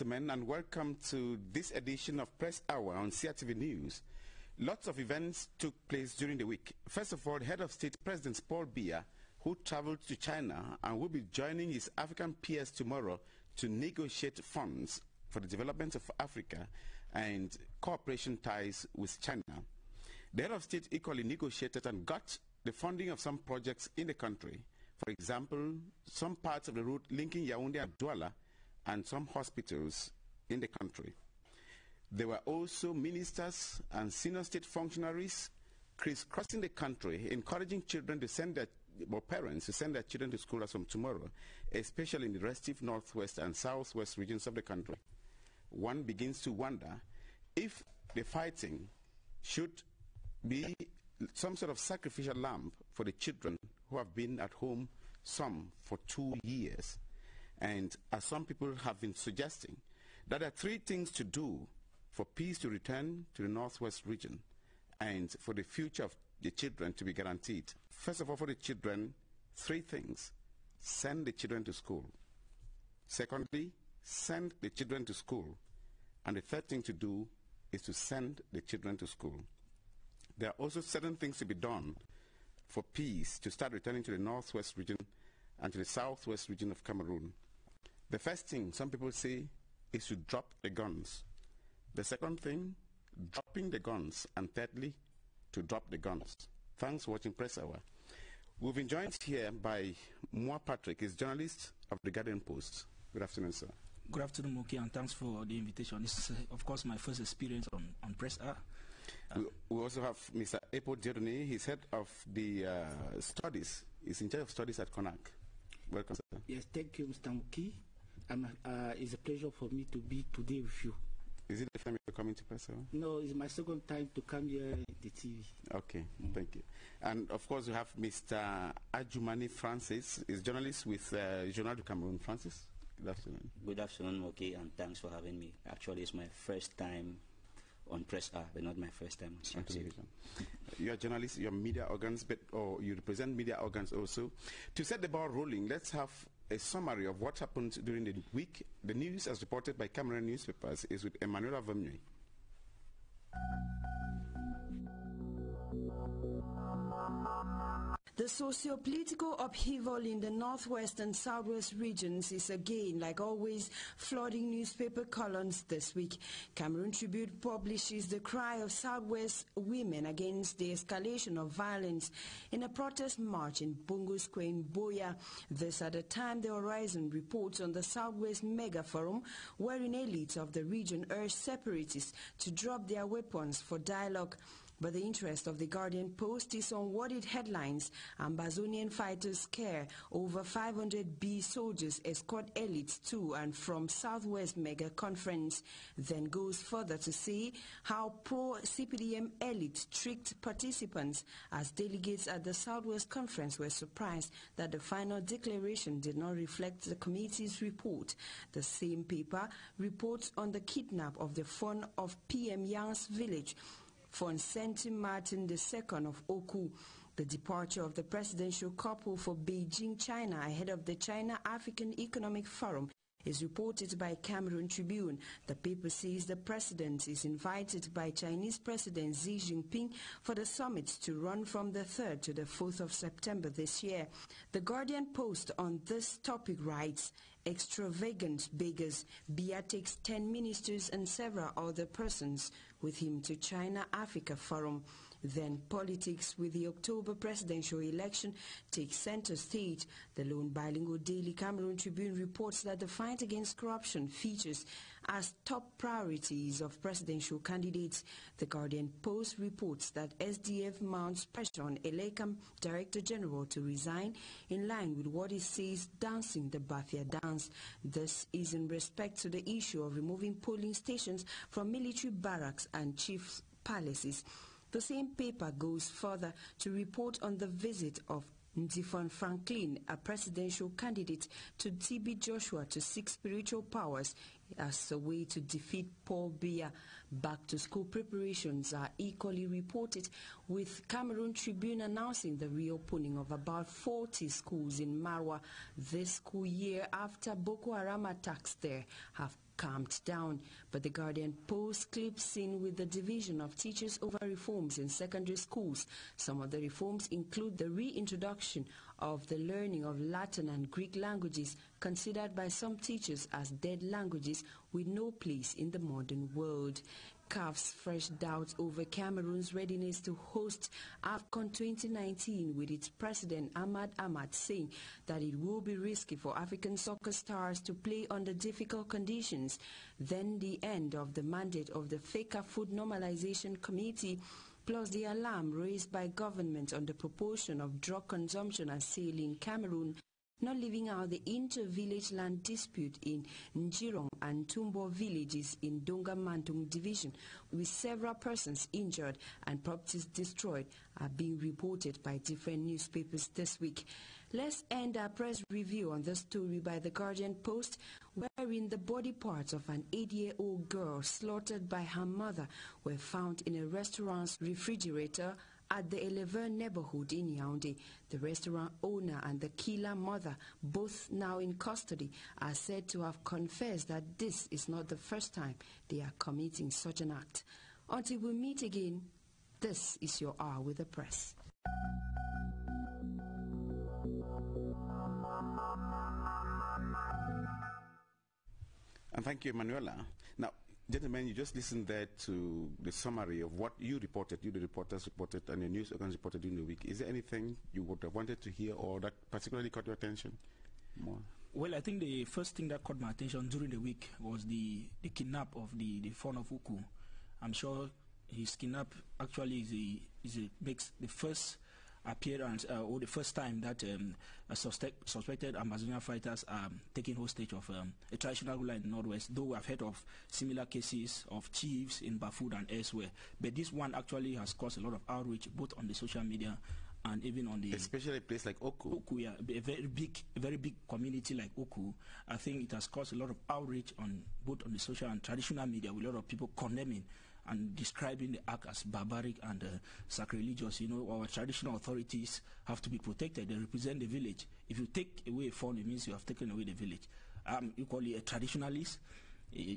gentlemen, and welcome to this edition of Press Hour on CRTV News. Lots of events took place during the week. First of all, the head of state, President Paul Biya, who traveled to China and will be joining his African peers tomorrow to negotiate funds for the development of Africa and cooperation ties with China. The head of state equally negotiated and got the funding of some projects in the country. For example, some parts of the route linking Yaoundé and Douala and some hospitals in the country. There were also ministers and senior state functionaries crisscrossing the country, encouraging children to send their, or parents to send their children to school as from tomorrow, especially in the restive northwest and southwest regions of the country. One begins to wonder if the fighting should be some sort of sacrificial lamb for the children who have been at home, some for 2 years. And as some people have been suggesting, that there are 3 things to do for peace to return to the northwest region and for the future of the children to be guaranteed. First of all, for the children, 3 things. Send the children to school. Secondly, send the children to school. And the 3rd thing to do is to send the children to school. There are also certain things to be done for peace to start returning to the northwest region and to the southwest region of Cameroon. The first thing some people say is to drop the guns. The second thing, dropping the guns. And thirdly, to drop the guns. Thanks for watching Press Hour. We've been joined here by Moa Patrick, is journalist of the Guardian Post. Good afternoon, sir. Good afternoon, Moki, and thanks for the invitation. This is, of course, my first experience on Press Hour. We also have Mr. Epo Diodone. He's head of the studies. He's in charge of studies at CONAC. Welcome, sir. Yes, thank you, Mr. Moki. It's a pleasure for me to be today with you. Is it the first time you're coming to Press Hour? No, it's my second time to come here on the TV. Okay, thank you. And of course, we have Mr. Ajumani Francis, is journalist with Journal du Cameroon. Francis, good afternoon. Good afternoon, Moki, and thanks for having me. Actually, it's my first time on Press Hour, but not my first time on television. You're a journalist, you're media organs, or you represent media organs also. To set the ball rolling, let's have a summary of what happened during the week. The news, as reported by Cameroon newspapers, is with Emmanuel Avamnui. The socio-political upheaval in the northwest and southwest regions is again, like always, flooding newspaper columns this week. Cameroon Tribune publishes the cry of southwest women against the escalation of violence in a protest march in Bongo Square in Boya. This at a time the Horizon reports on the Southwest Mega Forum, wherein elites of the region urge separatists to drop their weapons for dialogue. But the interest of the Guardian Post is on what it headlines: Ambazonian fighters scare over 500 B soldiers escort elites to and from Southwest Mega Conference. Then goes further to say how pro-CPDM elites tricked participants as delegates at the Southwest Conference were surprised that the final declaration did not reflect the committee's report. The same paper reports on the kidnap of the Fon of PM Yang's village, Fon Senti Martin II of Oku, the departure of the presidential couple for Beijing, China ahead of the China-African Economic Forum is reported by Cameroon Tribune. The paper says the president is invited by Chinese President Xi Jinping for the summit to run from the 3rd to the 4th of September this year. The Guardian Post on this topic writes, extravagant beggars. Biya takes 10 ministers and several other persons with him to China-Africa Forum. Then politics with the October presidential election takes center stage. The lone bilingual daily Cameroon Tribune reports that the fight against corruption features as top priorities of presidential candidates. The Guardian Post reports that SDF mounts pressure on Elekam Director General to resign in line with what it says dancing the Bafia dance. This is in respect to the issue of removing polling stations from military barracks and chiefs' palaces. The same paper goes further to report on the visit of Nzifon Franklin, a presidential candidate, to TB Joshua to seek spiritual powers as a way to defeat Paul Biya. Back-to-school preparations are equally reported, with Cameroon Tribune announcing the reopening of about 40 schools in Marwa this school year after Boko Haram attacks there have calmed down. But the Guardian Post clips in with the division of teachers over reforms in secondary schools. Some of the reforms include the reintroduction of the learning of Latin and Greek languages, considered by some teachers as dead languages with no place in the modern world. CAF's fresh doubts over Cameroon's readiness to host AFCON 2019, with its president Ahmad saying that it will be risky for African soccer stars to play under difficult conditions. Then the end of the mandate of the FECA Food Normalization Committee, plus the alarm raised by government on the proportion of drug consumption and sale in Cameroon, not leaving out the inter-village land dispute in Njirong and Tumbo villages in Donga-Mantung division, with several persons injured and properties destroyed, are being reported by different newspapers this week. Let's end our press review on this story by the Guardian Post, wherein the body parts of an 8-year-old girl slaughtered by her mother were found in a restaurant's refrigerator at the Eleven neighborhood in Yaoundé. The restaurant owner and the killer mother, both now in custody, are said to have confessed that this is not the first time they are committing such an act. Until we meet again, this is your hour with the press. And thank you, Emanuela. Now, gentlemen, you just listened there to the summary of what you reported, the reporters reported, and the news organs reported during the week. Is there anything you would have wanted to hear or that particularly caught your attention more? Well, I think the first thing that caught my attention during the week was the kidnap of the phone of Uku. I'm sure his kidnap actually makes the first appearance or the first time that suspected Amazonian fighters are taking hostage of a traditional ruler in the Northwest, though we have heard of similar cases of chiefs in Bafut and elsewhere. But this one actually has caused a lot of outreach, both on the social media and even on the... Especially a place like Oku. Oku, yeah, a very big community like Oku. I think it has caused a lot of outreach on both on the social and traditional media, with a lot of people condemning and describing the act as barbaric and sacrilegious. You know, our traditional authorities have to be protected. They represent the village. If you take away a phone, it means you have taken away the village. I'm equally a traditionalist,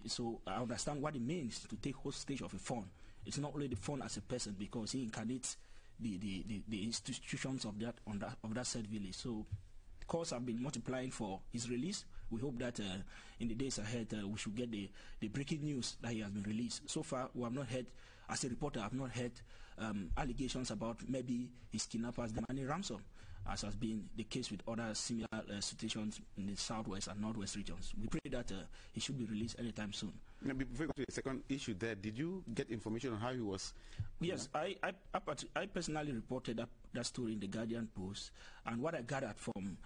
so I understand what it means to take hostage of a phone. It's not only the phone as a person, because he incarnates the institutions of that said village. So calls have been multiplying for his release. We hope that in the days ahead we should get the breaking news that he has been released. So far, we have not heard, as a reporter, I have not heard allegations about maybe his kidnappers demanding ransom, as has been the case with other similar situations in the southwest and northwest regions. We pray that he should be released anytime soon. Now, before we go to the second issue there, did you get information on how he was? Yes, I personally reported that story in the Guardian Post, and what I gathered from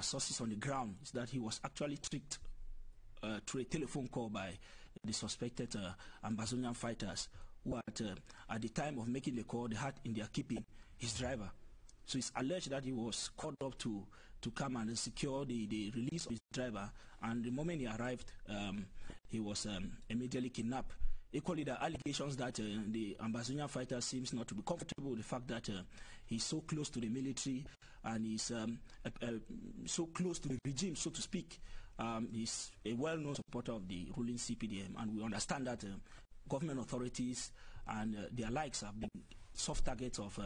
sources on the ground is that he was actually tricked through a telephone call by the suspected Amazonian fighters, who at the time of making the call, they had in their keeping his driver. So it's alleged that he was called up to come and secure the release of his driver, and the moment he arrived, he was immediately kidnapped. Equally, the allegations that the Amazonian fighter seems not to be comfortable with the fact that he's so close to the military and he's so close to the regime, so to speak. He's a well-known supporter of the ruling CPDM, and we understand that government authorities and their likes have been soft targets of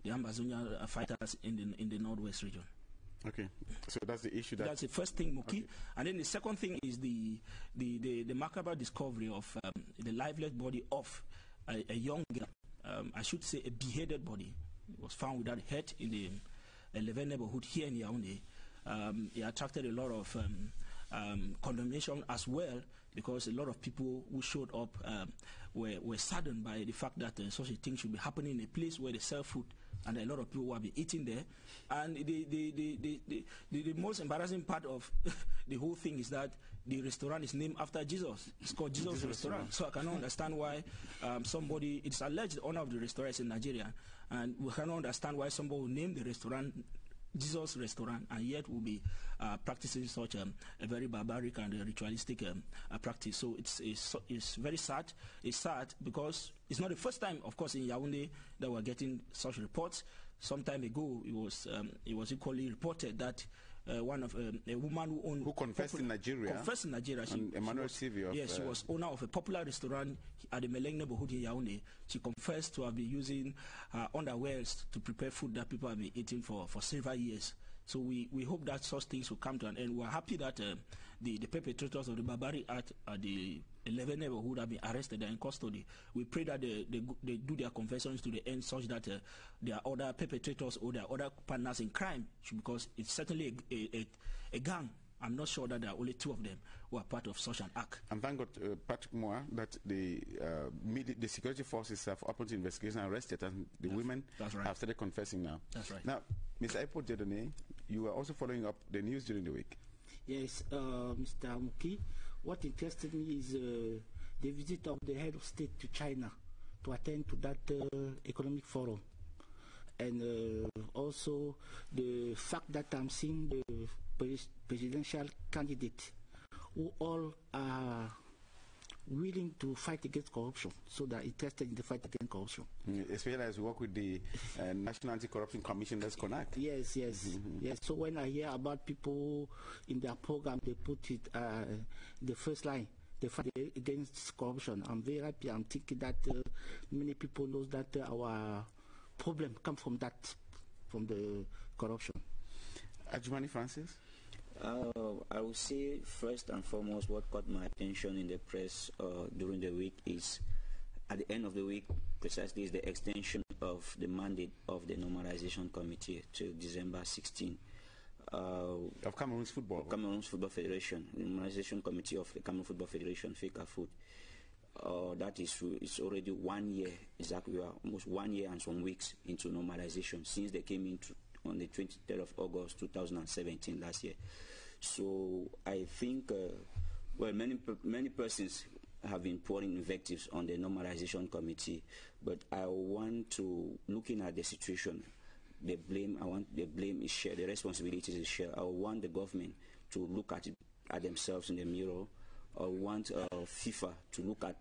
the Amazonian fighters in the Northwest region. Okay, so that's the issue. That's the first thing, Muki. Okay. And then the second thing is the macabre discovery of the lifeless body of a young girl. I should say a beheaded body. It was found without head in the Eleven neighborhood here in Yaoundé. It attracted a lot of condemnation as well, because a lot of people who showed up were saddened by the fact that such a thing should be happening in a place where they sell food, and a lot of people who have been eating there. And the most embarrassing part of the whole thing is that the restaurant is named after Jesus. It's called Jesus Restaurant. So I cannot understand why somebody, it's alleged the owner of the restaurant is in Nigeria, and we cannot understand why somebody will name the restaurant Jesus restaurant, and yet we'll be practicing such a very barbaric and ritualistic practice. So it's very sad. It's sad because it's not the first time, of course, in Yaoundé that we're getting such reports. Some time ago, it was equally reported that one of a woman who confessed in Nigeria. Confessed in Nigeria. She was owner of a popular restaurant at the Meleng neighborhood in Yaoundé. She confessed to have been using underwears to prepare food that people have been eating for several years. So we hope that such things will come to an end. We're happy that the perpetrators of the barbaric act at the 11 neighborhood have been arrested and in custody. We pray that they do their confessions to the end such that there are other perpetrators or there are other partners in crime, because it's certainly a gang. I'm not sure that there are only 2 of them who are part of such an act. And thank God, Patrick Moore, that the security forces have opened the investigation and arrested, and the women have started confessing now. That's right. Now, Mr. Epod, you are also following up the news during the week. Yes, Mr. Muki, what interested me is the visit of the head of state to China to attend to that economic forum. And also the fact that I'm seeing the presidential candidate who all are willing to fight against corruption, so they're interested in the fight against corruption. Especially as we work with the National Anti-Corruption Commission, that's CONAC. Yes. Yes. So when I hear about people in their program, they put it the first line, they fight against corruption. I'm very happy. I'm thinking that many people know that our problem comes from that, from the corruption. Ajumani Francis? I would say first and foremost what caught my attention in the press during the week is, at the end of the week precisely, is the extension of the mandate of the Normalization Committee to December 16. Of Cameroon's football? Of Cameroon's Football Federation, the Normalization Committee of the Cameroon Football Federation, FECAFOOT. That is true. It's already 1 year, exactly, we are almost 1 year and some weeks into normalization since they came into on the 23rd of August 2017 last year. So I think, well, many persons have been pouring invectives on the Normalization Committee, but I want to, looking at the situation, the blame is shared, the responsibility is shared. I want the government to look at themselves in the mirror. I want FIFA to look at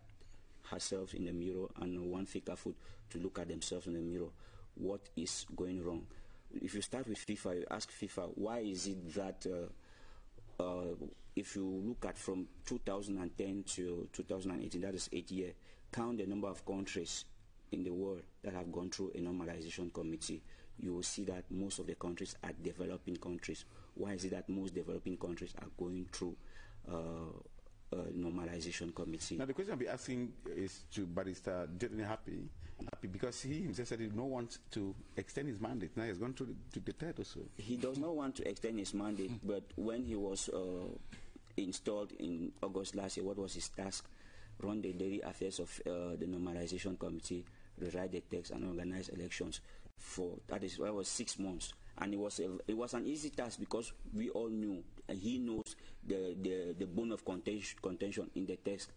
herself in the mirror, and I want FECAFOOT to look at themselves in the mirror. What is going wrong? If you start with FIFA, you ask FIFA, why is it that if you look at from 2010 to 2018, that is 8 years, count the number of countries in the world that have gone through a normalization committee, you will see that most of the countries are developing countries. Why is it that most developing countries are going through normalization committee? Now the question I'll be asking is to Barrister Jordan Happy, because he himself said he does not want to extend his mandate. Now he's gone to the third or so. He does not want to extend his mandate, but when he was installed in August last year, what was his task? Run the daily affairs of the normalization committee, rewrite the text and organize elections. That was 6 months. And it was an easy task because we all knew, and he knows the bone of contention in the text.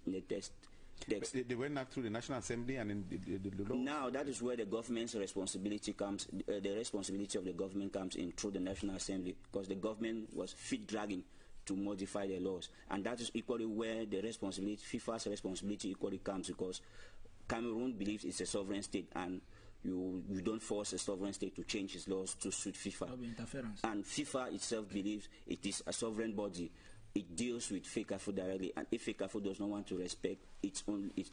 They went out through the National Assembly and in the law. Now that is where the government's responsibility comes. The responsibility of the government comes in through the National Assembly, because the government was feet dragging to modify the laws, and that is equally where the responsibility, FIFA's responsibility, equally comes, because Cameroon believes it's a sovereign state, and you don't force a sovereign state to change its laws to suit FIFA. Interference. And FIFA itself believes it is a sovereign body. It deals with FECAFOOT directly, and if FECAFOOT does not want to respect its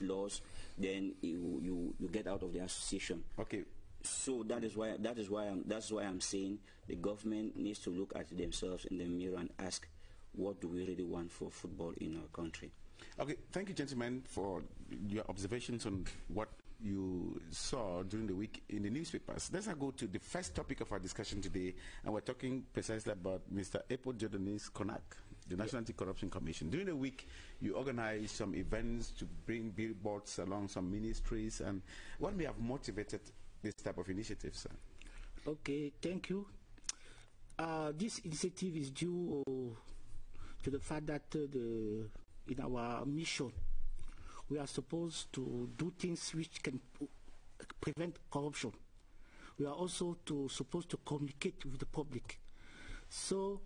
laws, then you get out of the association. Okay. So that's why I'm saying the government needs to look at themselves in the mirror and ask, what do we really want for football in our country? Okay, thank you, gentlemen, for your observations on what you saw during the week in the newspapers. Let's now go to the first topic of our discussion today, and we're talking precisely about Mr. Epo Jordan's CONAC, the National Anti-Corruption Commission. During the week, you organized some events to bring billboards along some ministries, and what may have motivated this type of initiative, sir? Okay, thank you. This initiative is due to the fact that in our mission, we are supposed to do things which can prevent corruption. we are also supposed to communicate with the public. So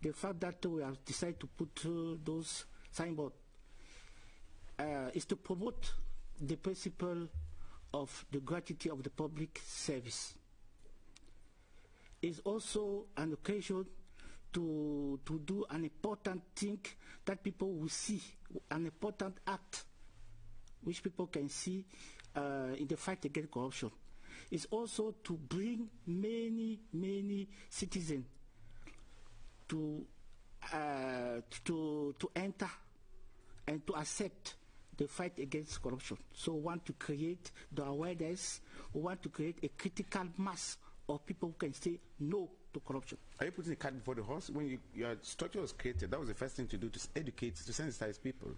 the fact that we have decided to put those signboards is to promote the principle of the gratuity of the public service. It's also an occasion to do an important thing that people will see, an important act which people can see in the fight against corruption. It's also to bring many citizens to enter and to accept the fight against corruption. So we want to create the awareness, we want to create a critical mass of people who can say no to corruption. Are you putting the cart before the horse? When your structure was created, that was the first thing to do, to educate, to sensitize people.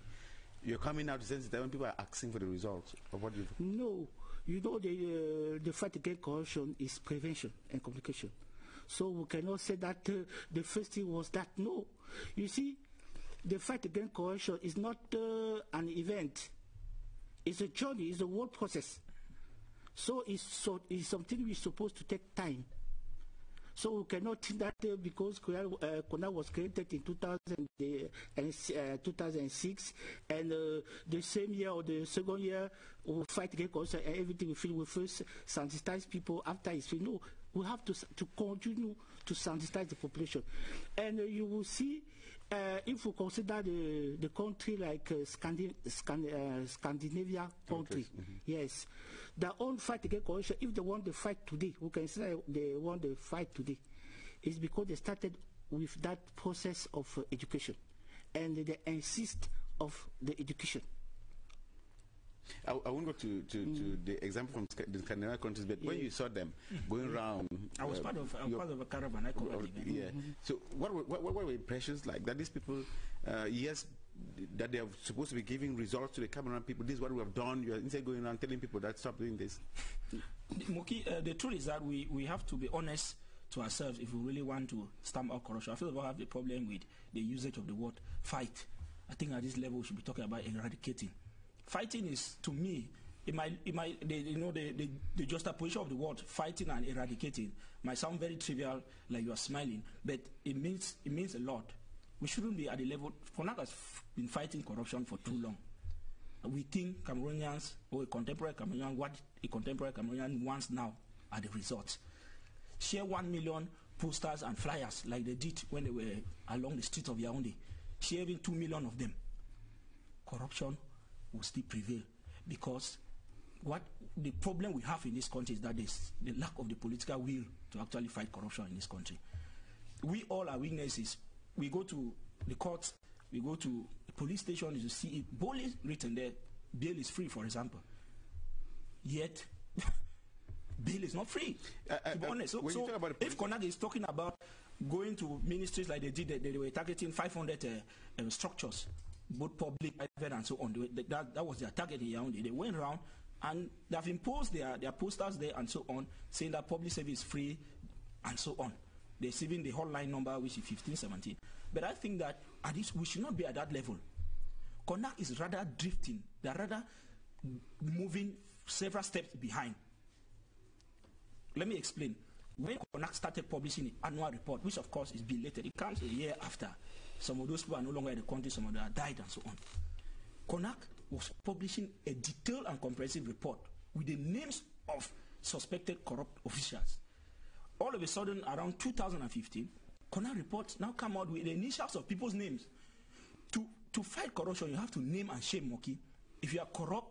You're coming out to sensitize when people are asking for the results of what you do. No, you know, the fight against corruption is prevention and communication. So we cannot say that the first thing was that. No, you see, the fight against corruption is not an event. It's a journey, it's a whole process. So it's something which is supposed to take time. So we cannot think that because CONAC was created in 2006 and the same year or the second year we will fight against corruption and everything we feel we first sensitize people after it's finished. No, we have to continue to sensitize the population. And you will see if we consider the country like Scandinavia country, yes, their own fight against corruption, if they want to fight today, we can say they want to fight today, it's because they started with that process of education, and they insist of the education. I won't go to the example from the Scandinavian countries, but when you saw them going around, I was part of a caravan. I covered it. Yeah. So what were impressions like that? These people, yes, that they are supposed to be giving results to the Cameroon people. This is what we have done. You are instead going around telling people that stop doing this. Moki, the truth is that we have to be honest to ourselves if we really want to stamp out corruption. I feel we have a problem with the usage of the word fight. I think at this level we should be talking about eradicating. Fighting is, to me, the juxtaposition of the word fighting and eradicating might sound very trivial, like you are smiling, but it means a lot. We shouldn't be at the level. CONAC has been fighting corruption for too long. We think Cameroonians, or a contemporary Cameroonian, what a contemporary Cameroonian wants now are the results. Share 1 million posters and flyers like they did when they were along the streets of Yaoundé. Share even 2 million of them. Corruption will still prevail, because what the problem we have in this country is that there's the lack of the political will to actually fight corruption in this country. We all are witnesses. We go to the courts, we go to the police station, you see it boldly written there, bail is free, for example. Yet, bail is not free, to be honest. So if CONAC is talking about going to ministries like they did, they were targeting 500 structures, both public, private, and so on. That was their target in Yaoundé. They went around and they have imposed their posters there and so on, saying that public service is free and so on. They're receiving the hotline number, which is 1517. But I think that at least we should not be at that level. CONAC is rather drifting. They're rather moving several steps behind. Let me explain. When CONAC started publishing the annual report, which of course is belated, it comes a year after. Some of those people are no longer in the country, some of them have died and so on. CONAC was publishing a detailed and comprehensive report with the names of suspected corrupt officials. All of a sudden, around 2015, CONAC reports now come out with the initials of people's names. To fight corruption, you have to name and shame Moki. If you are corrupt,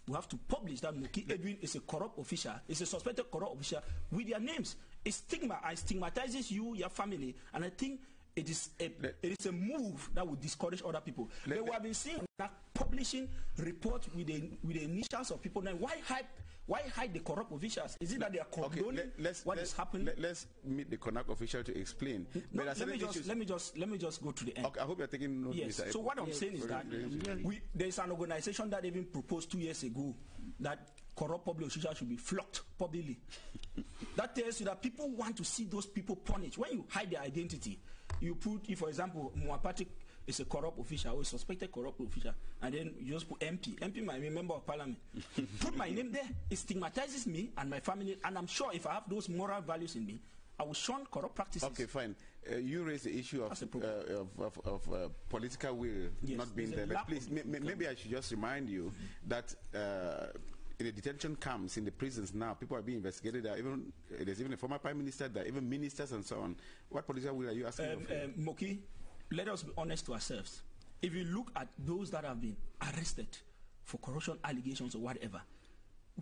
we have to publish that Moki Edwin is a corrupt official, is a suspected corrupt official with their names. It stigmatizes you, your family, and I think it is a move that will discourage other people. But we have been seeing that publishing reports with the initials of people. Now, why hide the corrupt officials? Is it that they are condoning what is happening? Let's meet the CONAC official to explain. No, let me just go to the end. Okay, I hope you're taking note. Yes. So what I'm saying is that there is an organization that even proposed 2 years ago that corrupt public officials should be flogged publicly. That tells you that people want to see those people punished. When you hide their identity, you put, if for example, Patrick it's a corrupt official or a suspected corrupt official, and then you just put MP. MP might be a member of parliament. Put my name there. It stigmatizes me and my family, and I'm sure if I have those moral values in me, I will shun corrupt practices. Okay, fine. You raised the issue of political will not being there. Please, maybe I should just remind you that in the detention camps, in the prisons now, people are being investigated. There's even a former prime minister, there are even ministers and so on. What political will are you asking for? Moki, let us be honest to ourselves. If you look at those that have been arrested for corruption allegations or whatever,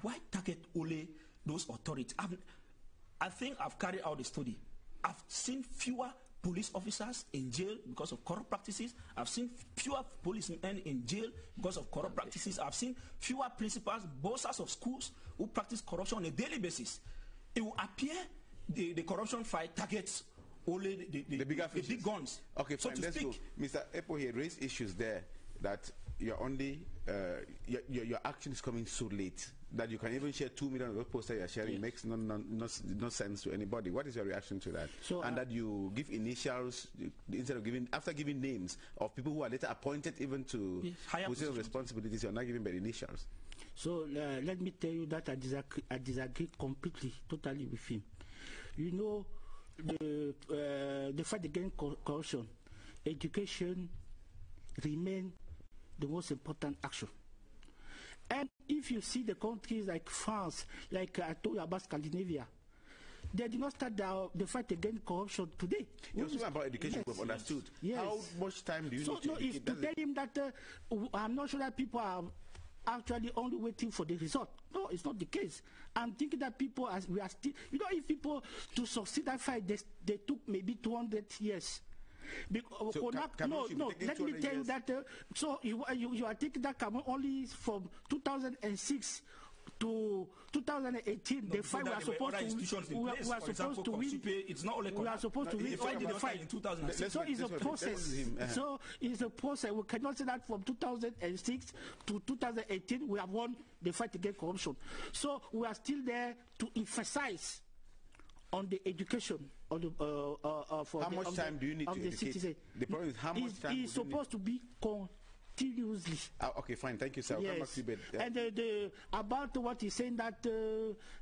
why target only those authorities? I think I've carried out the study. I've seen fewer police officers in jail because of corrupt practices. I've seen fewer policemen in jail because of corrupt practices. I've seen fewer principals, bosses of schools who practice corruption on a daily basis. It will appear the corruption fight targets only the big guns. Okay, so fine, let's go. Mr. Epo here raised issues there that you're only your action is coming so late that you can even share 2 million of those posters you're sharing. Yes. Makes no sense to anybody. What is your reaction to that? So, and that you give initials instead of after giving names of people who are later appointed even to positions of responsibilities, you're not giving their initials. So let me tell you that I disagree completely, totally with him. You know, the fight against corruption, education remain the most important action. And if you see the countries like France, like I told you about Scandinavia, they did not start the fight against corruption today. You're talking about education, we've understood. Yes. How much time do you need to educate them? To tell him that I'm not sure that people are actually only waiting for the result. No, it's not the case. I'm thinking that people, we are still, you know, if people to succeed that fight, they took maybe 200 years. Because so let me tell you that so you are taking that Cameroon only from 2006 to 2018. The fight we are supposed to win. It's not only we are supposed to win all the fight in 2006. So it's a process. So it's a process. We cannot say that from 2006 to 2018 we have won the fight against corruption. So we are still there to emphasize on the education of the for how much time do you need to educate? Citizen. The problem is how much time is supposed to be continuously. Okay, fine. Thank you, sir. Yes. And about what he's saying that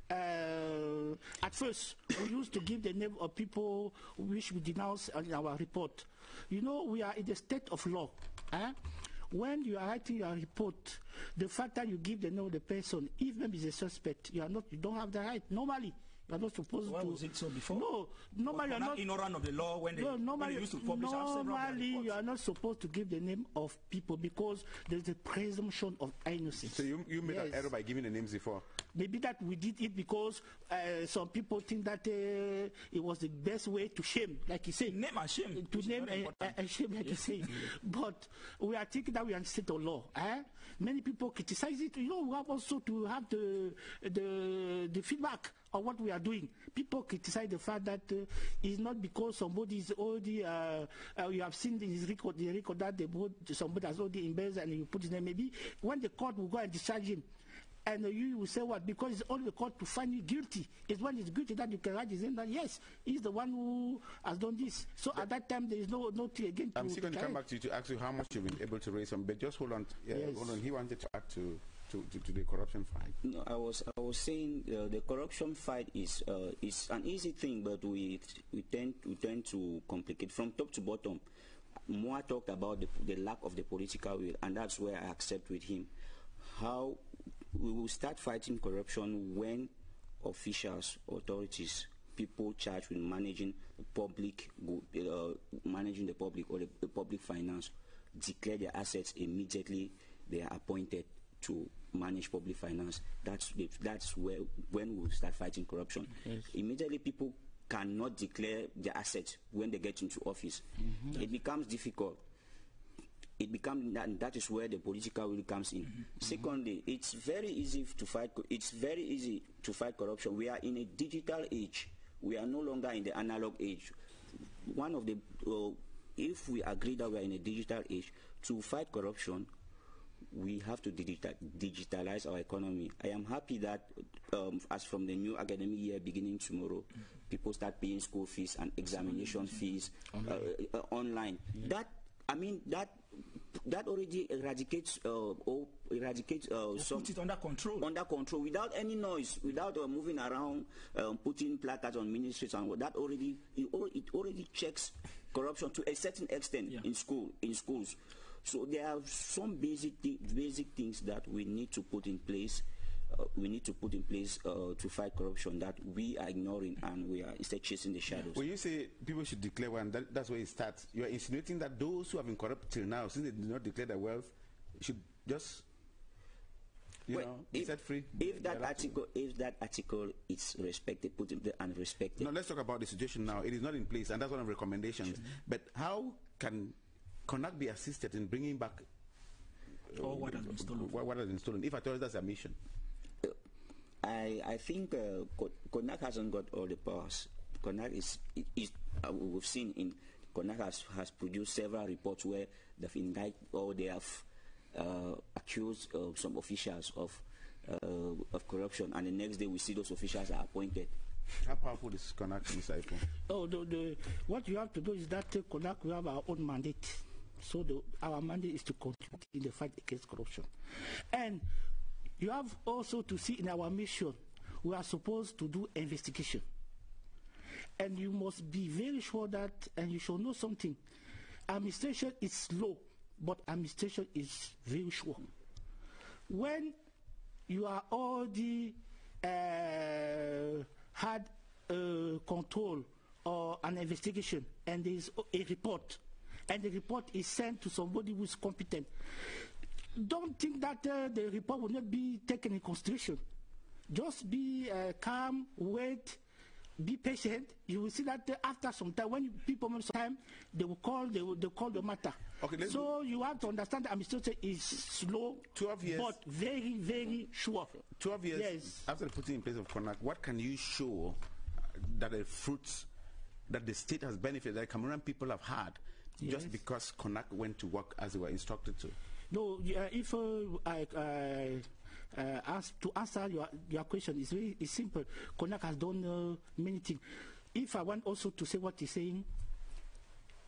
at first we used to give the name of people which we denounce in our report. You know, we are in the state of law. When you are writing your report, the fact that you give the name of the person, even if it's a suspect, you don't have the right normally. You're not supposed Why to. Was it so before? No, normally you're not ignorant of the law when they used to publish. Normally, you are not supposed to give the name of people because there's a presumption of innocence. So you made an error by giving the names before. Maybe that we did it because some people think that it was the best way to shame, like you say. Name and shame. To name and shame, like you say. But we are thinking that we are in state of law. Many people criticize it. You know, we have also to have the feedback of what we are doing. People criticize the fact that it's not because somebody is already you have seen his record, the record that somebody has already embezzled and you put his name. Maybe when the court will go and discharge him, and you will say what? Because it's only the court to find you guilty. It's when he's guilty that you can write his name that yes, he's the one who has done this. So at that time there is no thing again. I'm still going to come back to you to ask you how much you've been able to raise some, but just hold on. Hold on. He wanted to add to the corruption fight. No, I was saying the corruption fight is an easy thing, but we tend to complicate from top to bottom. Moa talked about the lack of the political will, and that's where I accept with him. How we will start fighting corruption when officials, authorities, people charged with managing the public or the public finance declare their assets immediately they are appointed to manage public finance. That's where when we will start fighting corruption. Yes. Immediately people cannot declare their assets when they get into office. It becomes difficult. That is where the political will comes in. Secondly, it's very easy to fight. It's very easy to fight corruption. We are in a digital age. We are no longer in the analog age. One of the if we agree that we are in a digital age, to fight corruption, we have to digitalize our economy. I am happy that as from the new academic year beginning tomorrow, people start paying school fees and examination fees online. That I mean, that already eradicates some. Put it under control. Under control, without any noise, without moving around, putting placards on ministries, and that already it already checks corruption to a certain extent in schools. So there are some basic things that we need to put in place. To fight corruption that we are ignoring, and we are instead chasing the shadows. When you say people should declare one, that's where it starts. You are insinuating that those who have been corrupt till now, since they did not declare their wealth, should just be set free. If that article is respected, put in there and respected. No, let's talk about the situation now. It is not in place, and that's one of the recommendations. But how can CONAC be assisted in bringing back what has been stolen? What has been stolen? If at all that's a mission. I think CONAC hasn't got all the powers. CONAC we've seen in CONAC has produced several reports where they've indicted or they have accused some officials of corruption, and the next day we see those officials are appointed. How powerful is CONAC, Mr. Ifo? Oh, what you have to do is that CONAC, we have our own mandate. So our mandate is to contribute in the fight against corruption. And you have also to see in our mission, we are supposed to do investigation. And you must be very sure that, and you should know something, administration is slow, but administration is very sure. When you are already had control or an investigation, and there is a report, and the report is sent to somebody who is competent, don't think that the report will not be taken in consideration. Just be calm, wait, be patient. You will see that after some time, when people have some time, they will call the matter. Okay, so you have to understand the administration is slow, 12 years, but very, very sure. 12 years after the putting in place of CONAC, what can you show that the fruits that the state has benefited, that Cameroonian people have had, just because CONAC went to work as they were instructed to? No, if I ask to answer your question, it's simple. CONAC has done many things. If I want also to say what he's saying,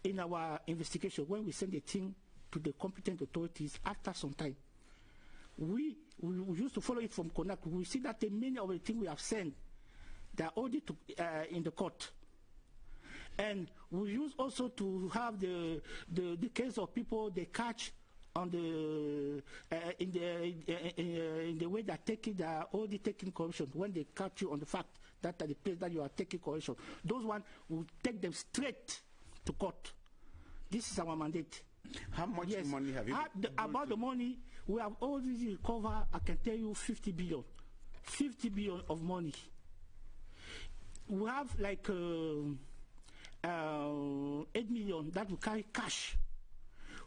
in our investigation, when we send a thing to the competent authorities, after some time, we used to follow it from CONAC. We see that many of the things we have sent, they are already in the court. And we use also to have the case of people they catch on the in the way they are already taking corruption. When they catch you on the fact that at the place that you are taking corruption, those ones will take them straight to court. This is our mandate. How much money have you? About the money, we have already recovered, I can tell you, 50 billion. 50 billion of money. We have like 8 million that we carry cash.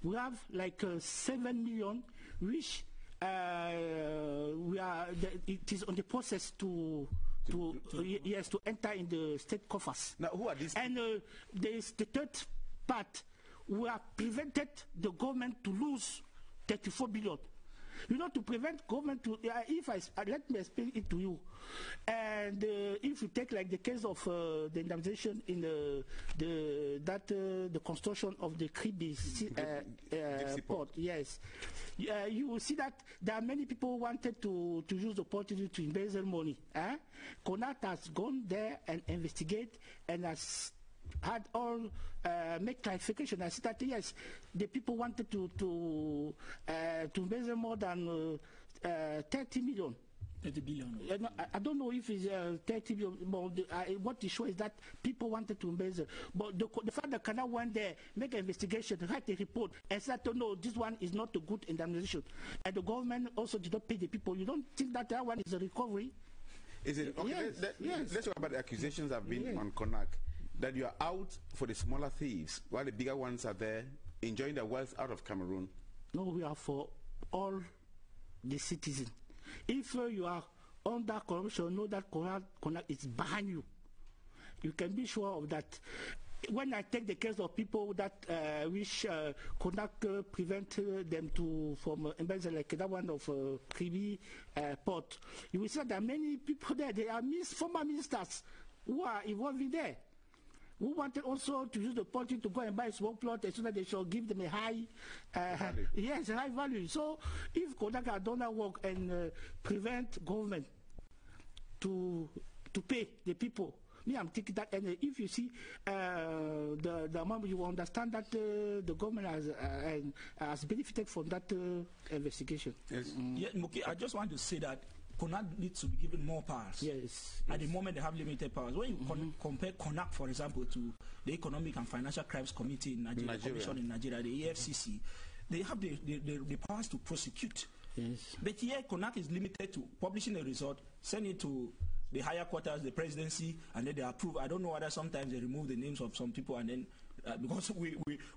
We have like 7 million, which it is on the process to enter in the state coffers. Now, who are these? And there is the third part. We have prevented the government to lose 34 billion. You know, to prevent government to, let me explain it to you. And if you take like the case of the indemnification in the construction of the Kribi port, yes, you will see that there are many people who wanted to use the opportunity to embezzle money. CONAC has gone there and investigate and has had all make clarification. I said that yes, the people wanted to embezzle more than 30 million. 30 billion. I don't know if it's 30 billion. But what it shows is that people wanted to embezzle. But the fact that CONAC went there, make an investigation, write a report, and said, no, this one is not a good indemnification. And the government also did not pay the people. You don't think that one is a recovery? Is it? Okay, yes. Let's talk about the accusations that have been on CONAC, that you are out for the smaller thieves while the bigger ones are there enjoying their wealth out of Cameroon. No, we are for all the citizens. If you are under corruption, know that CONAC is behind you. You can be sure of that. When I take the case of people that which CONAC prevent them from embezzling, like that one of Kribi port, you will see that there are many people there. They are former ministers who are involved in there. who wanted also to use the policy to go and buy a small plot so that they should give them a high value. Yes, a high value. So if CONAC had done that work and prevent government to pay the people, me, I'm thinking that, and if you see the amount, you understand that the government has benefited from that investigation. Yes. Yeah, Muki, I just want to say that CONAC needs to be given more powers. Yes. At the moment, they have limited powers. When you compare CONAC, for example, to the Economic and Financial Crimes Committee in Nigeria, Commission in Nigeria, the EFCC, they have the powers to prosecute. Yes. But here, CONAC is limited to publishing a result, send it to the higher quarters, the presidency, and then they approve. I don't know whether sometimes they remove the names of some people, and then because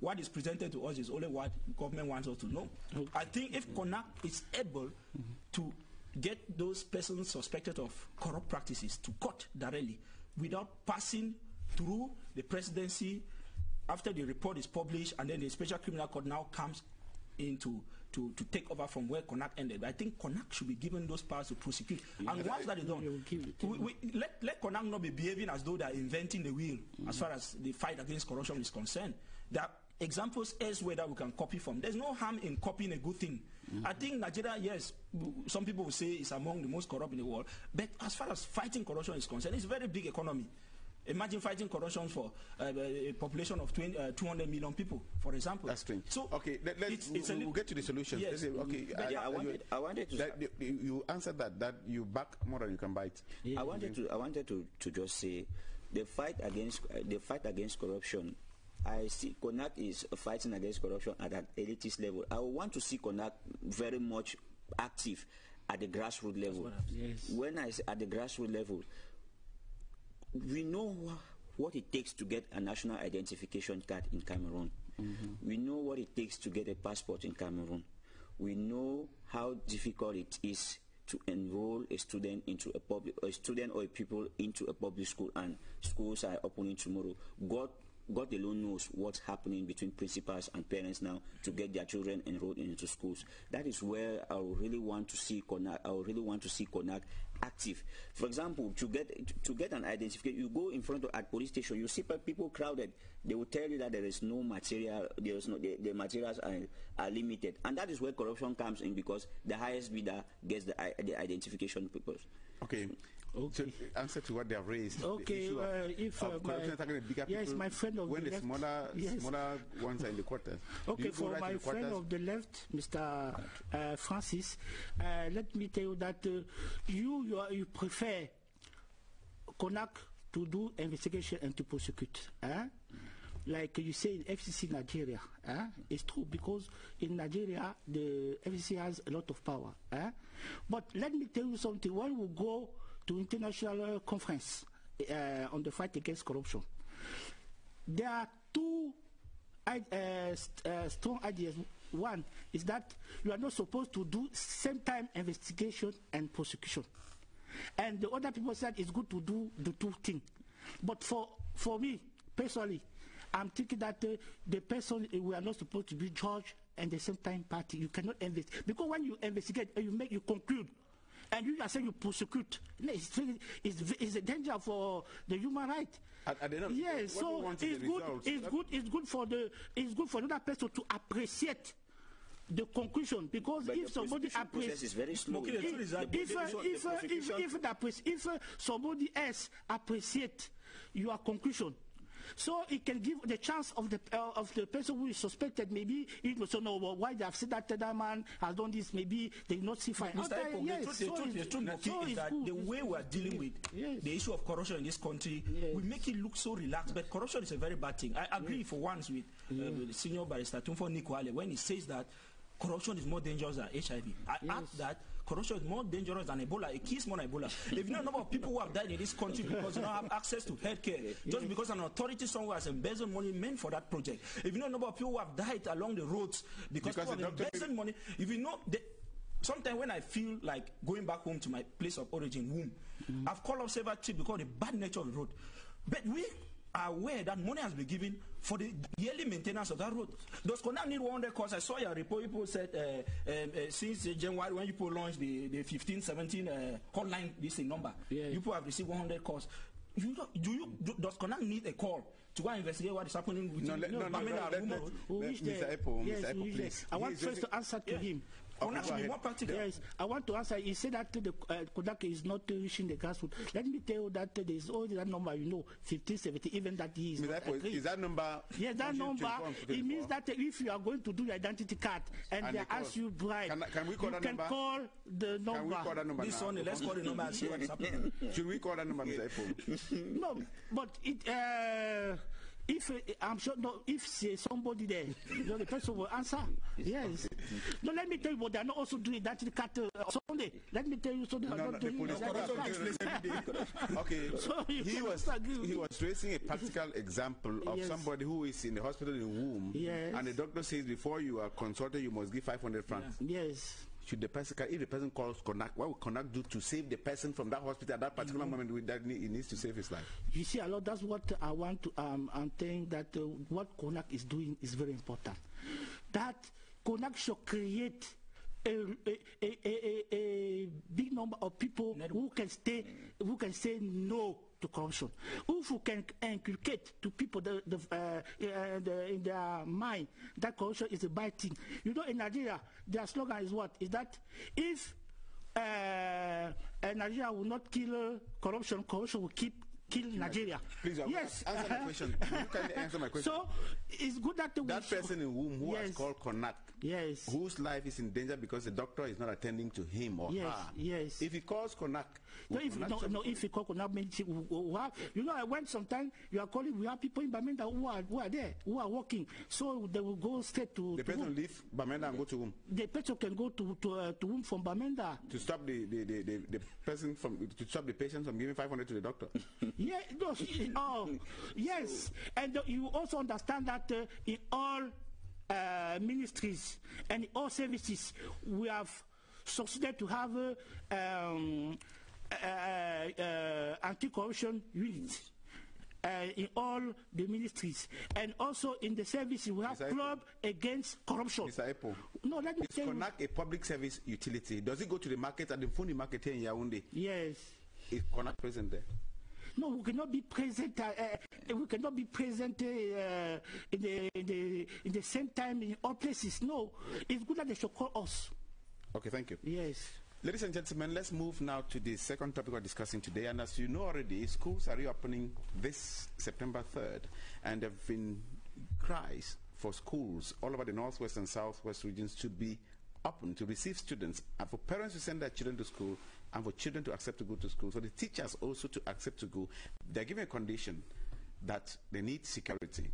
what is presented to us is only what government wants us to know. Okay. I think if CONAC is able to get those persons suspected of corrupt practices to court directly without passing through the presidency after the report is published, and then the Special Criminal Court now comes in to take over from where CONAC ended. I think CONAC should be given those powers to prosecute. And once that is done, let CONAC not be behaving as though they are inventing the wheel as far as the fight against corruption is concerned. There are examples elsewhere that we can copy from. There's no harm in copying a good thing. I think Nigeria, yes, some people will say it's among the most corrupt in the world, but as far as fighting corruption is concerned, it's a very big economy. Imagine fighting corruption for a population of 200 million people, for example. That's strange. So okay, we'll get to the solutions. Yes. Okay, I wanted to. You answered that you back more than you can bite. Yeah. I wanted to just say the fight against corruption. I see CONAC is fighting against corruption at an elitist level. I want to see CONAC very much active at the grassroots level. Yes. When I say at the grassroots level, we know what it takes to get a national identification card in Cameroon. We know what it takes to get a passport in Cameroon. We know how difficult it is to enroll a student into a student or a pupil into a public school, and schools are opening tomorrow. God alone knows what's happening between principals and parents now to get their children enrolled into schools. That is where I really want to see CONAC. I really want to see CONAC active. For example, to get an identification, you go in front of at police station, you see people crowded. They will tell you that there is no material. There is no the materials are limited, and that is where corruption comes in, because the highest bidder gets the identification papers. Okay. Okay. So answer to what they have raised. Okay, if my friend of when the left, smaller ones are in the quarters. Okay, for my friend of the left, Mr. Francis, let me tell you that you prefer CONAC to do investigation and to prosecute. Like you say in FCC Nigeria, it's true, because in Nigeria the FCC has a lot of power. But let me tell you something. When we go to international conference on the fight against corruption, there are two strong ideas. One is that you are not supposed to do same time investigation and prosecution, and the other people said it's good to do the two things. But for me personally, I'm thinking that the person, we are not supposed to be judge and the same time party. You cannot investigate, because when you investigate and you conclude, and you are saying you prosecute, it's a danger for the human right. Yes, so it's good for another person to appreciate the conclusion, because but if somebody appreciates, if somebody else appreciates your conclusion, so it can give the chance of the person who is suspected. Maybe it will say, no, well, why they have said that man has done this, maybe they not see fine. The truth is that the way we are dealing with the issue of corruption in this country, we make it look so relaxed, but corruption is a very bad thing. I agree for once with the senior barrister Tumfo Nikwale when he says that corruption is more dangerous than HIV. I add that corruption is more dangerous than Ebola. It kills more than Ebola. If you know the number of people who have died in this country because they don't have access to healthcare, just because an authority somewhere has embezzled money meant for that project. If you know the number of people who have died along the roads because people have embezzled money. If you know, sometimes when I feel like going back home to my place of origin, womb, I've called off several trips because of the bad nature of the road. But we are aware that money has been given for the yearly maintenance of that road. Does CONAC need 100 cars? I saw your report. People said since January, when you launched the 15-17 hotline, this number, you have received 100 calls. Does CONAC need a call to go and investigate what is happening with Mr. Epo, please. I want first to answer to him. Yes, I want to answer. He said that the CONAC is not reaching the grassroots. Let me tell you that there is only that number, 15, 17, even that he is not is that number? Yes, that number. It means that if you are going to do your identity card and they ask you bribe, can we call that number? Call the number. Can we call that number this now? Sunday, let's call the number and see what is happening. Should we call that number, Mr. Epo? No, but it. If I'm sure, no, if somebody there, the person will answer. Yes. No, let me tell you, but they are not also doing that Sunday. Let me tell you, so they are not doing that. Okay. So he was raising a practical example of somebody who is in the hospital in womb, and the doctor says before you are consulted, you must give 500 francs. Yes. Should the person, if the person calls CONAC, what will CONAC do to save the person from that hospital at that particular moment that he needs to save his life? You see, a lot. That's what I want to. I'm saying that what CONAC is doing is very important. That CONAC should create a big number of people who can say no to corruption. If we can inculcate to people in their mind that corruption is a bad thing. You know, in Nigeria, their slogan is what? Is that if Nigeria will not kill corruption, corruption will kill Nigeria. Please, answer my question. You can answer my question. So it's good that that person in whom who has called CONAC, whose life is in danger because the doctor is not attending to him or her. Yes. If he calls CONAC, if he calls CONAC, you know, I went sometime. You are calling. We have people in Bamenda who are there, who are working. So they will go straight to. The person leave Bamenda and go to whom? The person can go to whom from Bamenda to stop the person to stop the patient from giving 500 to the doctor. Yeah, no, yes, and you also understand that in all ministries and in all services we have succeeded to have anti-corruption units in all the ministries, and also in the services we have club against corruption. Mr. Epo, no, let me tell you. Is CONAC a public service utility? Does it go to the market at the Funny market here in Yaoundé? Yes. Is CONAC present there? No, we cannot be present. We cannot be present in the same time in all places. No, it's good that they should call us. Okay, thank you. Yes. Ladies and gentlemen, let's move now to the second topic we're discussing today. And as you know already, schools are reopening this September 3rd, and there have been cries for schools all over the northwest and southwest regions to be open to receive students, and for parents to send their children to school, and for children to accept to go to school. So the teachers also to accept to go. They're given a condition that they need security.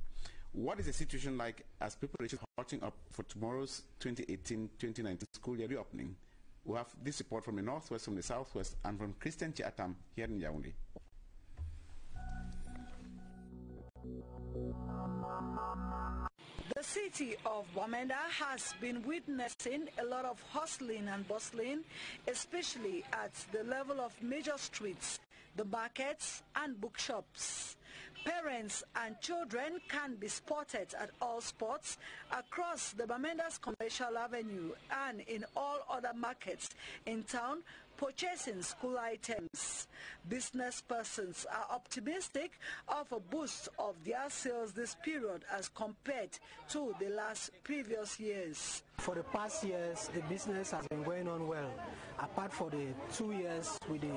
What is the situation like as preparations are hotting up for tomorrow's 2018-2019 school year reopening? We have this report from the northwest, from the southwest, and from Christian Chiatam here in Yaoundé. The city of Bamenda has been witnessing a lot of hustling and bustling, especially at the level of major streets, the markets and bookshops. Parents and children can be spotted at all spots across the Bamenda's Commercial Avenue and in all other markets in town, purchasing school items. Business persons are optimistic of a boost of their sales this period as compared to the previous years. For the past years, the business has been going on well. Apart from the 2 years with the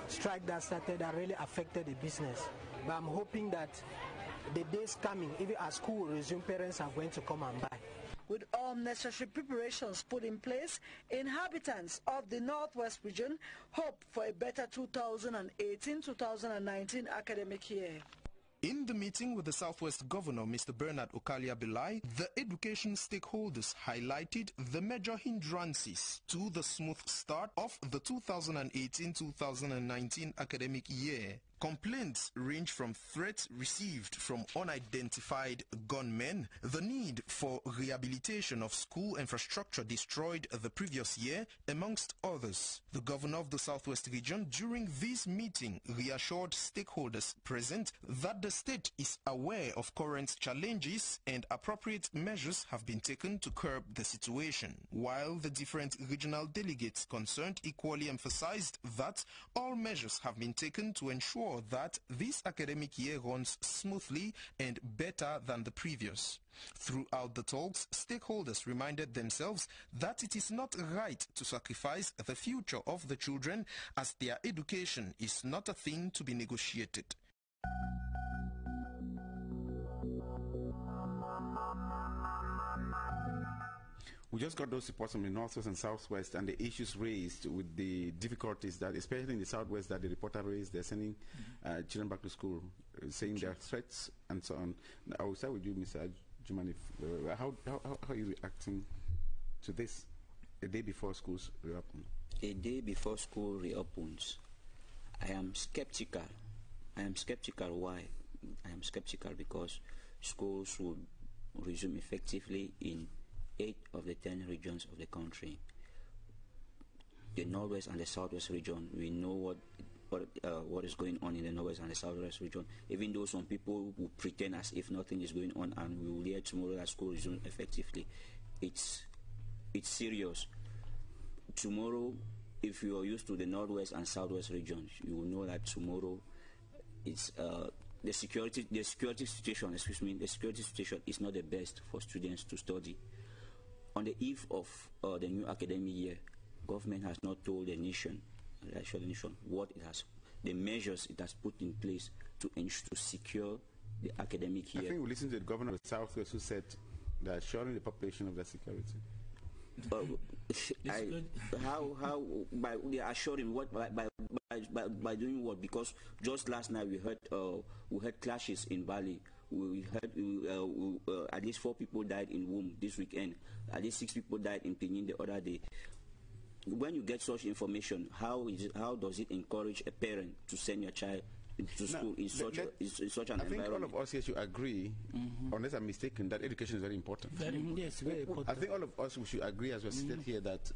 strike that started, that really affected the business. But I'm hoping that the days coming, even as school resume, parents are going to come and buy. With all necessary preparations put in place, inhabitants of the Northwest region hope for a better 2018-2019 academic year. In the meeting with the Southwest Governor, Mr. Bernard Okalia-Belai, the education stakeholders highlighted the major hindrances to the smooth start of the 2018-2019 academic year. Complaints range from threats received from unidentified gunmen, the need for rehabilitation of school infrastructure destroyed the previous year, amongst others. The governor of the Southwest region during this meeting reassured stakeholders present that the state is aware of current challenges and appropriate measures have been taken to curb the situation, while the different regional delegates concerned equally emphasized that all measures have been taken to ensure ensure that this academic year runs smoothly and better than the previous. Throughout the talks, stakeholders reminded themselves that it is not right to sacrifice the future of the children, as their education is not a thing to be negotiated. We just got those reports from the Northwest and Southwest and the issues raised with the difficulties that, especially in the Southwest, that the reporter raised. They're sending children back to school, saying there are threats and so on. Now, I will start with you, Mr. Juman. How are you reacting to this a day before schools reopen? A day before school reopens, I am skeptical. I am skeptical. Why? I am skeptical because schools will resume effectively in 8 of the 10 regions of the country. The Northwest and the Southwest region, we know what is going on in the Northwest and the Southwest region, even though some people will pretend as if nothing is going on, and we will hear tomorrow that school resume effectively. It's serious. Tomorrow, if you are used to the Northwest and Southwest regions, you will know that tomorrow it's the security situation is not the best for students to study. On the eve of the new academic year, government has not told the nation, what it has, the measures it has put in place to secure the academic year. I think we listened to the governor of the Southwest who said they're assuring the population of their security. How by they are assuring what by doing what? Because just last night we heard clashes in Bali. We heard at least 4 people died in Womb this weekend. At least 6 people died in Pinyin the other day. When you get such information, how does it encourage a parent to send your child to school in such an environment? I think all of us here should agree, unless I'm mistaken, that education is very important. Very important. Yes, very important. I think all of us should agree, as we're seated here, that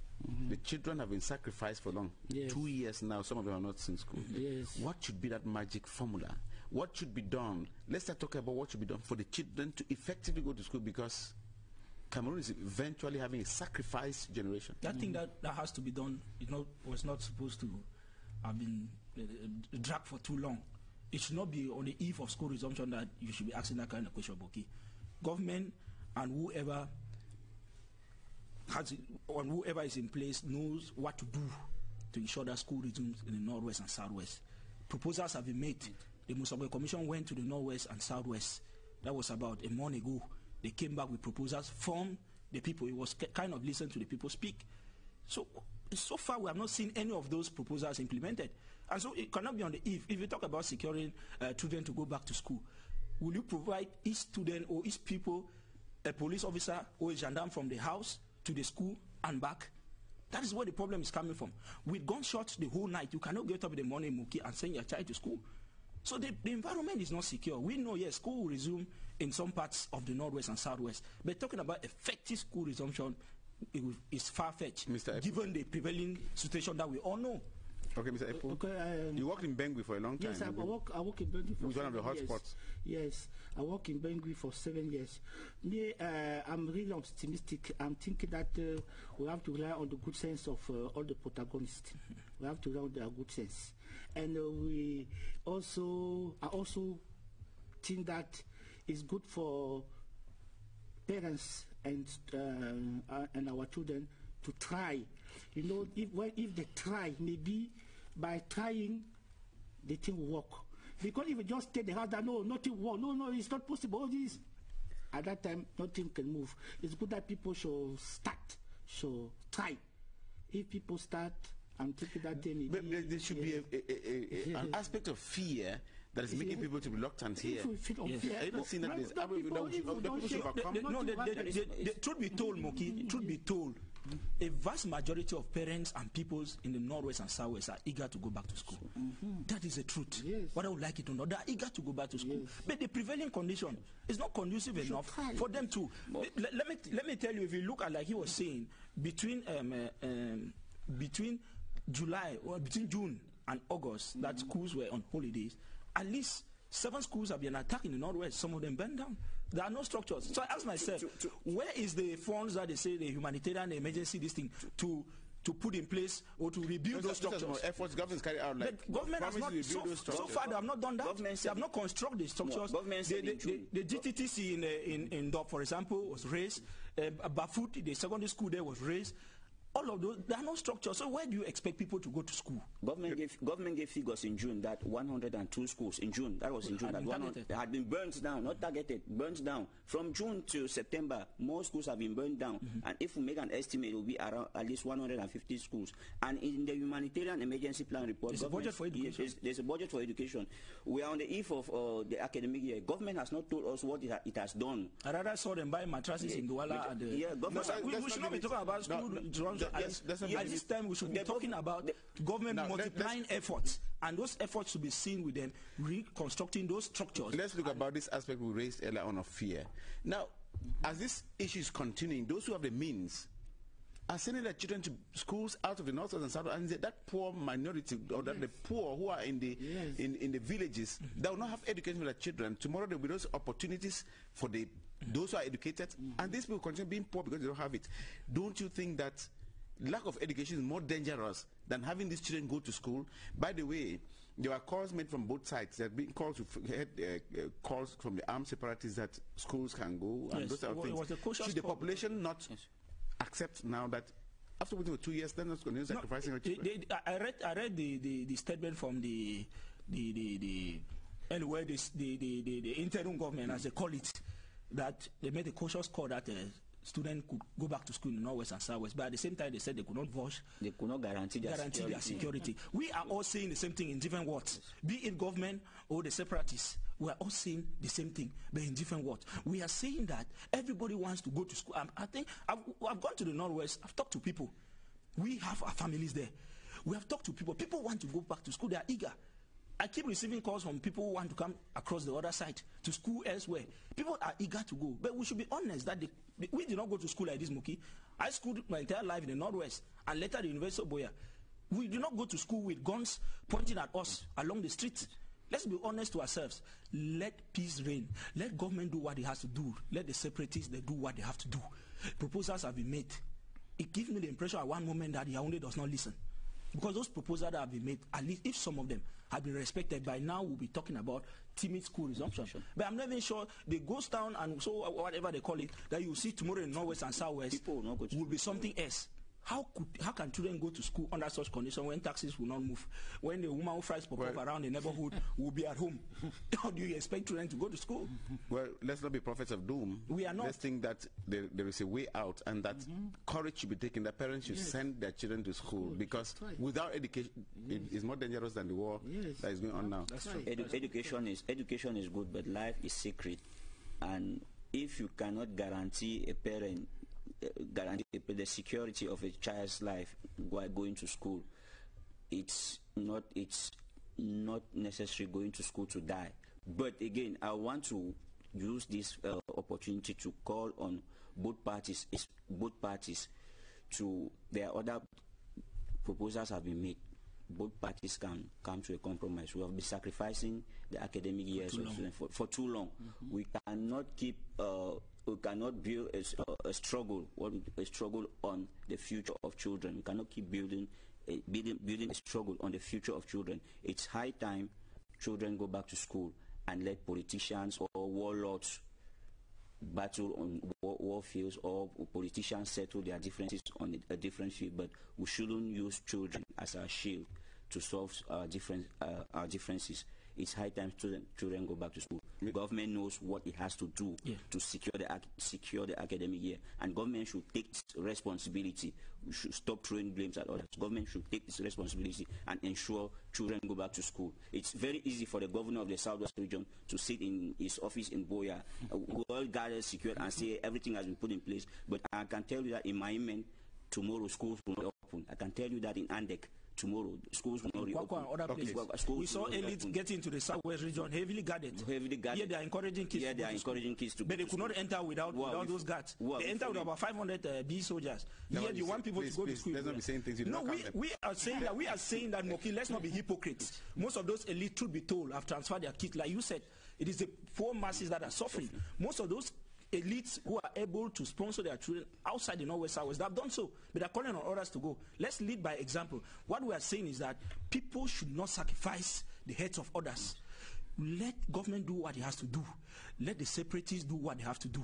the children have been sacrificed for long. Yes. 2 years now, some of them are not in school. Yes. What should be that magic formula? What should be done? Let's start talking about what should be done for the children to effectively go to school, because Cameroon is eventually having a sacrificed generation. That thing that has to be done, was not supposed to have been dragged for too long. It should not be on the eve of school resumption that you should be asking that kind of question, Boki. Government and whoever is in place knows what to do to ensure that school resumes in the Northwest and Southwest. Proposals have been made. The Musabe Commission went to the Northwest and Southwest. That was about a month ago. They came back with proposals from the people. It was kind of listen to the people speak. So far, we have not seen any of those proposals implemented. And so it cannot be on the eve. If you talk about securing children to go back to school, will you provide each student or each people a police officer or a gendarme from the house to the school and back? That is where the problem is coming from. With gunshots the whole night, you cannot get up in the morning, Muki, and send your child to school. So the environment is not secure. We know, yes, school will resume in some parts of the Northwest and Southwest. But talking about effective school resumption is far-fetched, given the prevailing situation that we all know. Okay, Mr. Epo. Okay, you worked in Bangui for a long time. Yes, I work in Bangui for 7 years. One of the hotspots. Yes, I work in Bangui for 7 years. Me, I'm really optimistic. I'm thinking that we have to rely on the good sense of all the protagonists. We have to rely on their good sense. And I also think that it's good for parents and our children to try. You know, if they try, maybe by trying, the thing will work. Because if you just stay the house, that no, nothing work. No, it's not possible. All this, at that time, nothing can move. It's good that people should start, should try. If people start, I'm thinking that thing. But there should be an aspect of fear that is making people to be reluctant here. I don't see that. Truth be told, Moki, truth be told, a vast majority of parents and peoples in the Northwest and Southwest are eager to go back to school. That is the truth. Yes. Whether I would like it or not, they are eager to go back to school. Yes. But the prevailing condition is not conducive enough for them to. Let me tell you, if you look at, like he was saying, between July or between June and August, that schools were on holidays, at least 7 schools have been attacked in the Northwest. Some of them burned down. There are no structures. So I ask myself, where is the funds that they say the humanitarian emergency, this thing, to to put in place or to rebuild those structures. Efforts governments carry out, like the government has not, so far they have not done that. They have not constructed the structures. The GTTC in Dop, for example, was raised. Bafut, the secondary school there, was raised. All of those, there are no structures. So where do you expect people to go to school? Government gave figures in June that 102 schools in June, that was in June, that had been burnt down, not targeted, burnt down. From June to September, more schools have been burnt down. And if we make an estimate, it will be around at least 150 schools. And in the humanitarian emergency plan report, there's a budget for education. There's a budget for education. We are on the eve of the academic year. Government has not told us what it has done. I rather saw them buying mattresses in Douala. We should not be talking about school drones. At this time, we should be talking about government multiplying efforts, and those efforts should be seen with them reconstructing those structures. Let's look about this aspect we raised earlier on of fear. Now, as this issue is continuing, those who have the means are sending their children to schools out of the north and south, and that poor minority, or that the poor who are in the in the villages, they will not have education for their children. Tomorrow there will be those opportunities for those who are educated, and these people continue being poor because they don't have it. Don't you think that lack of education is more dangerous than having these children go to school? By the way, there were calls made from both sides. There have been calls calls from the armed separatists that schools can go, and those type of things. Should the population not accept now that after waiting for 2 years, they're not going to sacrificing our children? I read the statement from the interim government, as they call it, that they made a cautious call that students could go back to school in the Northwest and Southwest, but at the same time they said they could not vouch. They could not guarantee their security. We are all saying the same thing in different words, be it government or the separatists. We are all saying the same thing, but in different words. We are saying that everybody wants to go to school. I think I've gone to the Northwest. I've talked to people. We have our families there. We have talked to people. People want to go back to school. They are eager. I keep receiving calls from people who want to come across the other side to school elsewhere. People are eager to go, but we should be honest that we did not go to school like this, Muki. I schooled my entire life in the Northwest and later the University of Boya. We do not go to school with guns pointing at us along the streets. Let's be honest to ourselves. Let peace reign. Let government do what it has to do. Let the separatists do what they have to do. Proposals have been made. It gives me the impression at one moment that Yaoundé does not listen. Because those proposals that have been made, at least if some of them have been respected, by now we'll be talking about timid school resumption. But I'm not even sure the ghost town and so whatever they call it, that you see tomorrow in Northwest and Southwest will be something else. How can children go to school under such conditions when taxis will not move? When the woman who fries pop up around the neighborhood will be at home? How do you expect children to go to school? Well, let's not be prophets of doom. We are not. Let's think that there is a way out, and that courage should be taken. The parents should send their children to school, because without education, it is more dangerous than the war that is going on now. That's right. Education is good, but life is sacred, and if you cannot guarantee a parent the security of a child's life while going to school, it's not necessary going to school to die. But again, I want to use this opportunity to call on both parties to, there are other proposals have been made. Both parties can come to a compromise. We have been sacrificing the academic years for too long. We cannot keep we cannot build a struggle on the future of children. We cannot keep building a struggle on the future of children. It's high time children go back to school and let politicians or warlords battle on war fields, or politicians settle their differences on a different field. But we shouldn't use children as our shield to solve our differences. It's high time children go back to school. Government knows what it has to do to secure the academic year, and government should take its responsibility. We should stop throwing blames at others. Government should take its responsibility and ensure children go back to school. It's very easy for the governor of the Southwest region to sit in his office in Boya, well guarded, secured, and say everything has been put in place. But I can tell you that in Maimen, tomorrow schools will not open. I can tell you that in Andek, tomorrow schools will not reopen. We saw elites get into the Southwest region heavily guarded. Here they are encouraging kids. But they could not enter without those guards. They entered with about 500 B soldiers. Here you want people to go to school. Let's not be saying things. No, we are saying that Moki, let's not be hypocrites. Most of those elites, truth be told, have transferred their kids. Like you said, it is the poor masses that are suffering. Most of those elites who are able to sponsor their children outside the Northwest, Southwest. They have done so, but they're calling on others to go. Let's lead by example. What we are saying is that people should not sacrifice the heads of others. Let government do what it has to do. Let the separatists do what they have to do.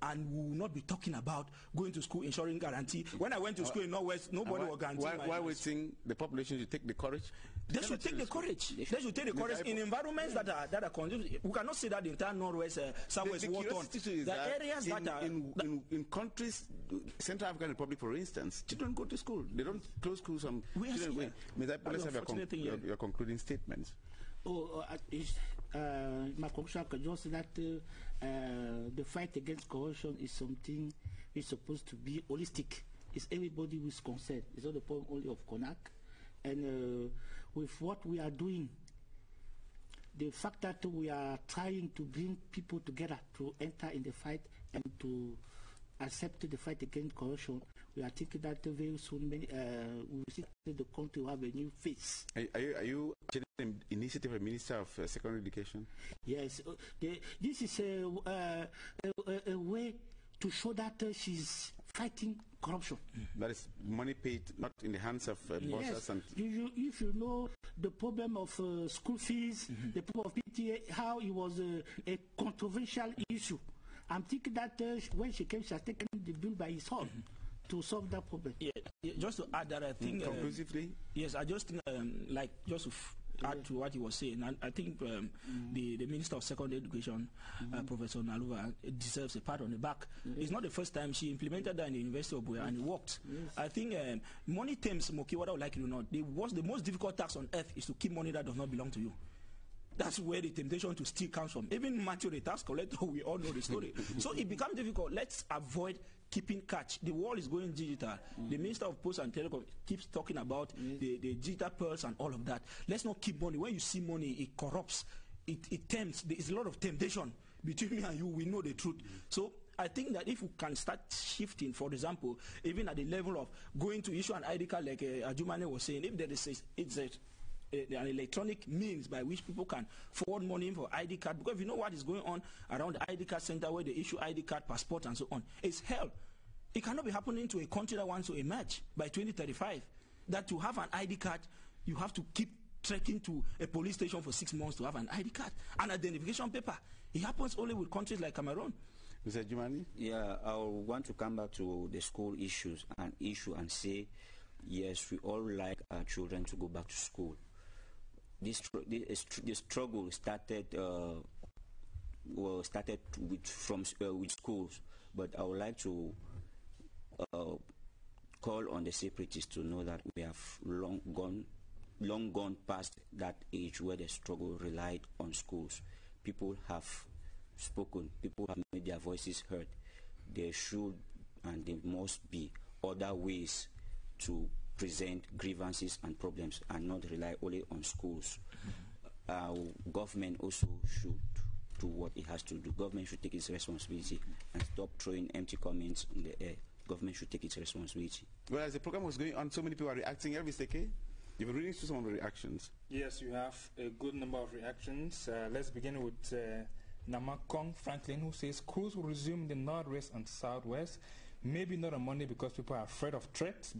And we will not be talking about going to school, ensuring guarantee. When I went to school in Northwest, nobody will guarantee. Why we think the population should take the courage? They should take the courage. They should take the courage in environments that are conducive. We cannot say that the entire Northwest, Southwest, war torn. The areas that are in countries, Central African Republic, for instance, children go to school. They don't close schools. Let's have your concluding statements. My conclusion could just say that the fight against corruption is something which is supposed to be holistic. It's everybody who is concerned. It's not the problem only of CONAC. And with what we are doing, the fact that we are trying to bring people together to enter in the fight and to accept the fight against corruption, we are thinking that very soon we will see the country will have a new face. Are you an initiative of Minister of Secondary Education? Yes. This is a way to show that she's fighting corruption. That is money paid not in the hands of bosses. Yes. And if you know the problem of school fees, the problem of PTA, how it was a controversial issue. I'm thinking that when she came, she has taken the bill by his own to solve that problem. Yeah, just to add that, I think conclusively. Yes, I just think just to add to what he was saying. I think the Minister of Secondary Education, Professor Naluva, deserves a pat on the back. It's not the first time she implemented that in the University of Buea, and it worked. I think money terms, Moki, whether I like it or not, the most difficult task on earth is to keep money that does not belong to you. That's where the temptation to steal comes from. Even Matthew, the tax collector, we all know the story. So it becomes difficult. Let's avoid keeping cash. The world is going digital. The Minister of Post and Telecom keeps talking about the digital pearls and all of that. Let's not keep money. When you see money, it corrupts. It tempts. There is a lot of temptation. Between me and you, we know the truth. So I think that if we can start shifting, for example, even at the level of going to issue an ID card, like Ajumane was saying, if there is an electronic means by which people can forward money for ID card, because if you know what is going on around the ID card center where they issue ID card, passport and so on, it's hell. It cannot be happening to a country that wants to emerge by 2035, that to have an ID card, you have to keep trekking to a police station for 6 months to have an ID card, an identification paper. It happens only with countries like Cameroon. Mr. Jumani? Yeah, I want to come back to the school issues and say, yes, we all like our children to go back to school. This struggle started with schools, but I would like to call on the separatists to know that we have long gone past that age where the struggle relied on schools. People have spoken, people have made their voices heard. There should and there must be other ways to present grievances and problems and not rely only on schools. Government also should do what it has to do. Government should take its responsibility and stop throwing empty comments in the air. Government should take its responsibility. Well, as the program was going on, so many people are reacting. Elvis Teke, you've been reading through some of the reactions. Yes, you have a good number of reactions. Let's begin with Namakong Franklin, who says schools will resume in the Northwest and Southwest. Maybe not on Monday because people are afraid of threats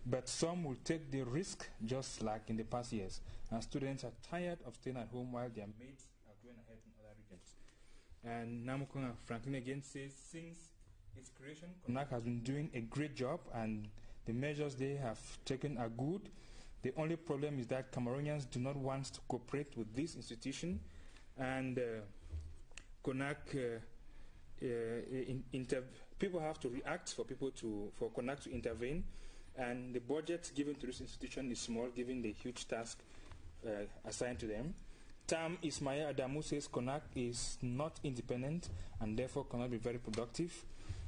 but some will take the risk just like in the past years. And students are tired of staying at home while their mates are going ahead in other regions. And Namakong Franklin again says, since its creation, CONAC has been doing a great job and the measures they have taken are good. The only problem is that Cameroonians do not want to cooperate with this institution, and CONAC people have to react for CONAC to intervene, and the budget given to this institution is small given the huge task assigned to them. Tam Ismail Adamu says CONAC is not independent and therefore cannot be very productive.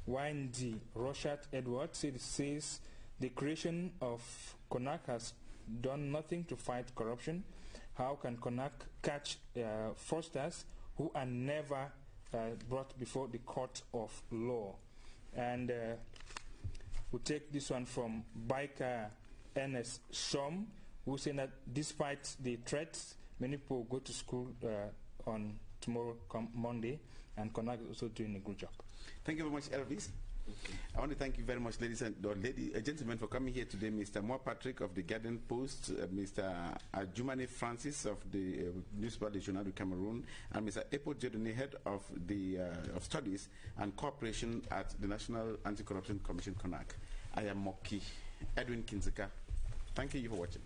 Wendy Rochat Edward says the creation of CONAC has done nothing to fight corruption. How can CONAC catch fraudsters who are never brought before the court of law? And we'll take this one from Biker Ernest Shom, who say that despite the threats, many people go to school tomorrow, Monday, and CONAC is also doing a good job. Thank you very much, Elvis. Okay. I want to thank you very much, ladies and gentlemen, for coming here today. Mr. Moore Patrick of the Garden Post, Mr. Ajumani Francis of the newspaper Le Journal du Cameroon, and Mr. Epo Jedone, head of the of studies and cooperation at the National Anti-Corruption Commission, CONAC. I am Moki Edwin Kinzika. Thank you for watching.